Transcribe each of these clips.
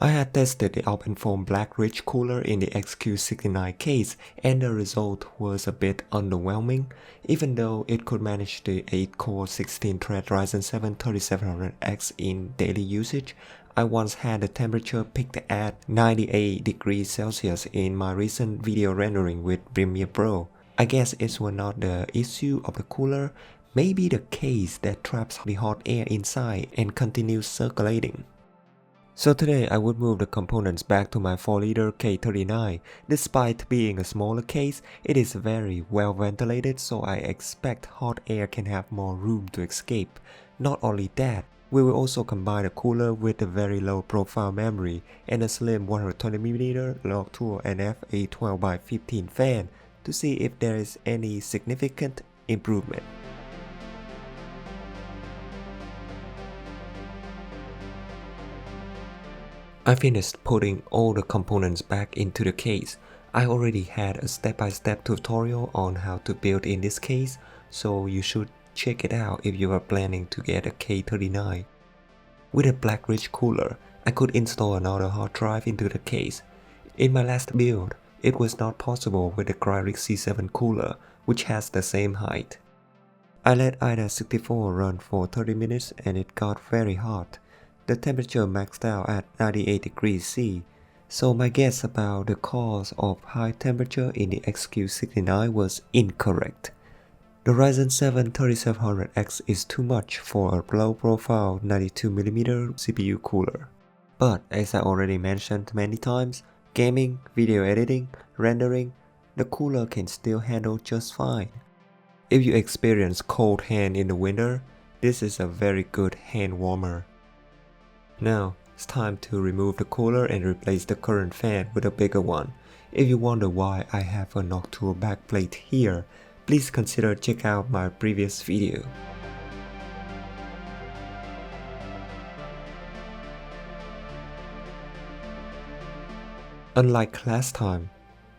I had tested the Alpenföhn Black Ridge cooler in the XQ69 case and the result was a bit underwhelming. Even though it could manage the 8-core 16-thread Ryzen 7 3700X in daily usage, I once had the temperature peaked at 98 degrees Celsius in my recent video rendering with Premiere Pro. I guess it was not the issue of the cooler, maybe the case that traps the hot air inside and continues circulating. So today I would move the components back to my 4-liter K39. Despite being a smaller case, it is very well ventilated, so I expect hot air can have more room to escape. Not only that, we will also combine the cooler with the very low profile memory and a slim 120mm Noctua NF-A12x15 fan to see if there is any significant improvement. I finished putting all the components back into the case. I already had a step-by-step tutorial on how to build in this case, so you should check it out if you are planning to get a K39. With a Black Ridge cooler, I could install another hard drive into the case. In my last build, it was not possible with the Cryric C7 cooler, which has the same height. I let IDA 64 run for 30 minutes and it got very hot. The temperature maxed out at 98 degrees C, so my guess about the cause of high temperature in the XQ69 was incorrect. The Ryzen 7 3700X is too much for a low-profile 92mm CPU cooler. But as I already mentioned many times, gaming, video editing, rendering, the cooler can still handle just fine. If you experience cold hand in the winter, this is a very good hand warmer. Now, it's time to remove the cooler and replace the current fan with a bigger one. If you wonder why I have a Noctua backplate here, please consider check out my previous video. Unlike last time,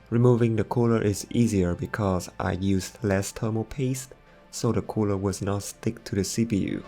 removing the cooler is easier because I used less thermal paste, so the cooler was not stick to the CPU.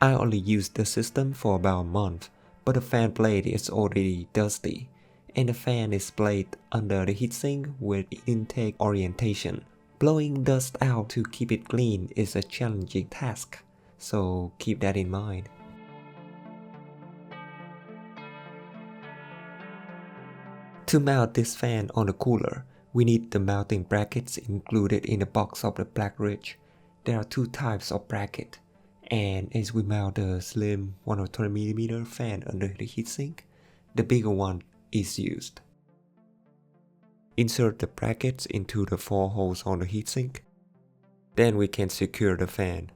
I only used the system for about a month, but the fan blade is already dusty, and the fan is placed under the heatsink with intake orientation. Blowing dust out to keep it clean is a challenging task, so keep that in mind. To mount this fan on the cooler, we need the mounting brackets included in the box of the Black Ridge. There are two types of bracket. And as we mount the slim 120mm fan under the heatsink, the bigger one is used. Insert the brackets into the 4 holes on the heatsink. Then we can secure the fan.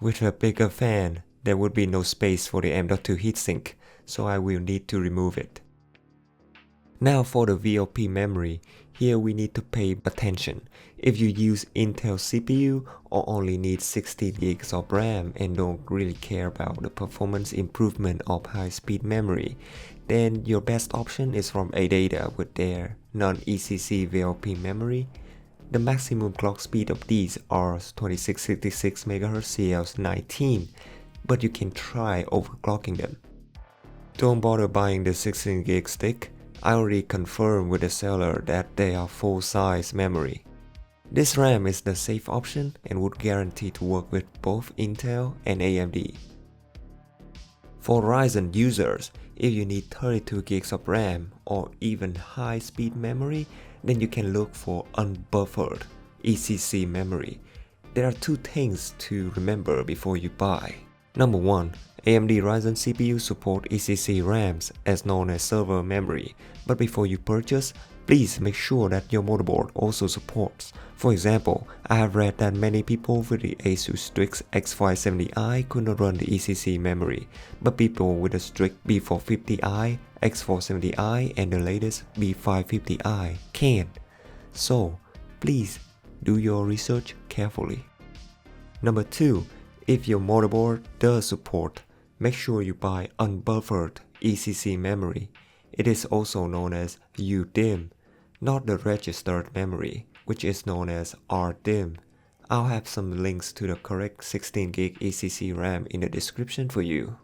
With a bigger fan, there would be no space for the M.2 heatsink, so I will need to remove it. Now for the VLP memory, here we need to pay attention. If you use Intel CPU or only need 16 GB of RAM and don't really care about the performance improvement of high-speed memory, then your best option is from ADATA with their Non-ECC VLP memory. The maximum clock speed of these are 2666 MHz CL19, but you can try overclocking them. Don't bother buying the 16 GB stick. I already confirmed with the seller that they are full-size memory. This RAM is the safe option and would guarantee to work with both Intel and AMD. For Ryzen users, if you need 32 GB of RAM or even high-speed memory, then you can look for Unbuffered ECC memory. There are two things to remember before you buy. Number 1. AMD Ryzen CPU support ECC RAMs as known as server memory, but before you purchase, please make sure that your motherboard also supports. For example, I have read that many people with the Asus Strix X570i could not run the ECC memory, but people with the Strix B450i, X470i and the latest B550i can. So, please do your research carefully. Number 2, if your motherboard does support, make sure you buy Unbuffered ECC memory. It is also known as UDIMM, not the registered memory, which is known as RDIMM. I'll have some links to the correct 16GB ECC RAM in the description for you.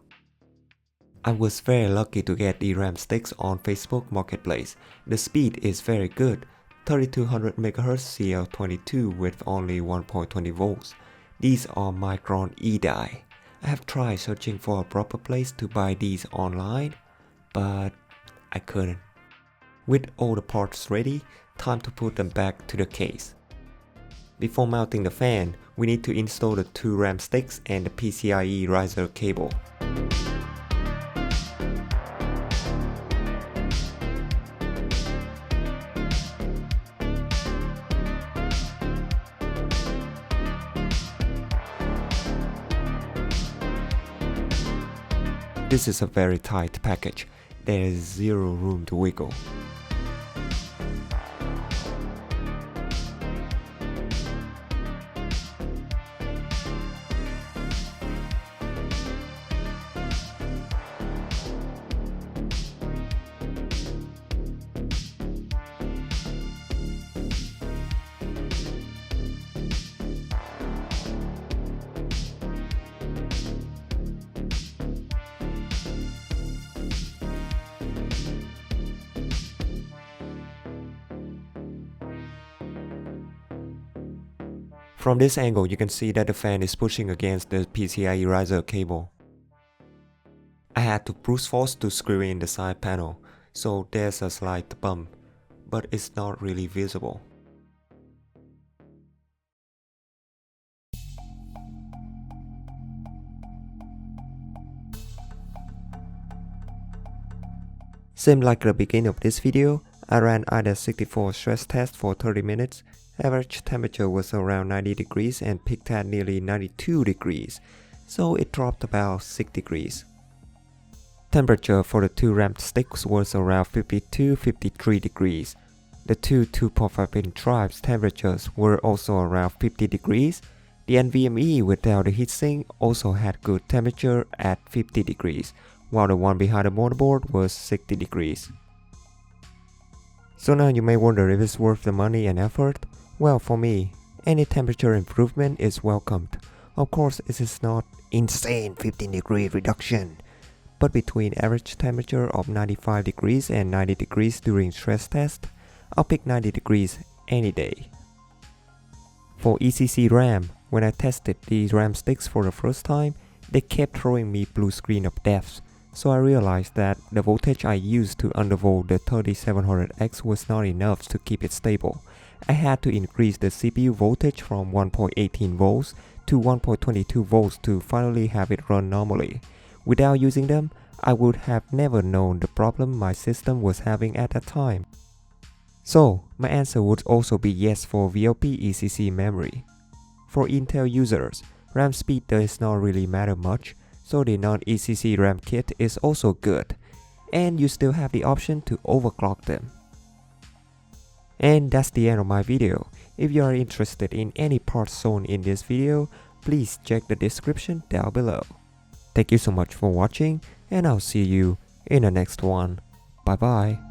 I was very lucky to get DRAM sticks on Facebook Marketplace. The speed is very good, 3200 MHz CL22 with only 1.20 volts. These are Micron E-die. I have tried searching for a proper place to buy these online, but I couldn't. With all the parts ready, time to put them back to the case. Before mounting the fan, we need to install the 2 RAM sticks and the PCIe riser cable. This is a very tight package. There is zero room to wiggle. From this angle, you can see that the fan is pushing against the PCIe riser cable. I had to brute force to screw in the side panel, so there's a slight bump, but it's not really visible. Same like the beginning of this video, I ran AIDA64 stress test for 30 minutes. Average temperature was around 90 degrees and peaked at nearly 92 degrees, so it dropped about 6 degrees. Temperature for the 2 RAM sticks was around 52-53 degrees. The two 2.5 pin drives temperatures were also around 50 degrees. The NVMe without the heatsink also had good temperature at 50 degrees, while the one behind the motherboard was 60 degrees. So now you may wonder if it's worth the money and effort. Well, for me, any temperature improvement is welcomed. Of course, it is not insane 15 degree reduction, but between average temperature of 95 degrees and 90 degrees during stress test, I'll pick 90 degrees any day. For ECC RAM, when I tested these RAM sticks for the first time, they kept throwing me blue screen of death, so I realized that the voltage I used to undervolt the 3700X was not enough to keep it stable. I had to increase the CPU voltage from 1.18 volts to 1.22 volts to finally have it run normally. Without using them, I would have never known the problem my system was having at that time. So, my answer would also be yes for VLP ECC memory. For Intel users, RAM speed does not really matter much, so the non-ECC RAM kit is also good, and you still have the option to overclock them. And that's the end of my video. If you are interested in any parts shown in this video, please check the description down below. Thank you so much for watching, and I'll see you in the next one. Bye bye.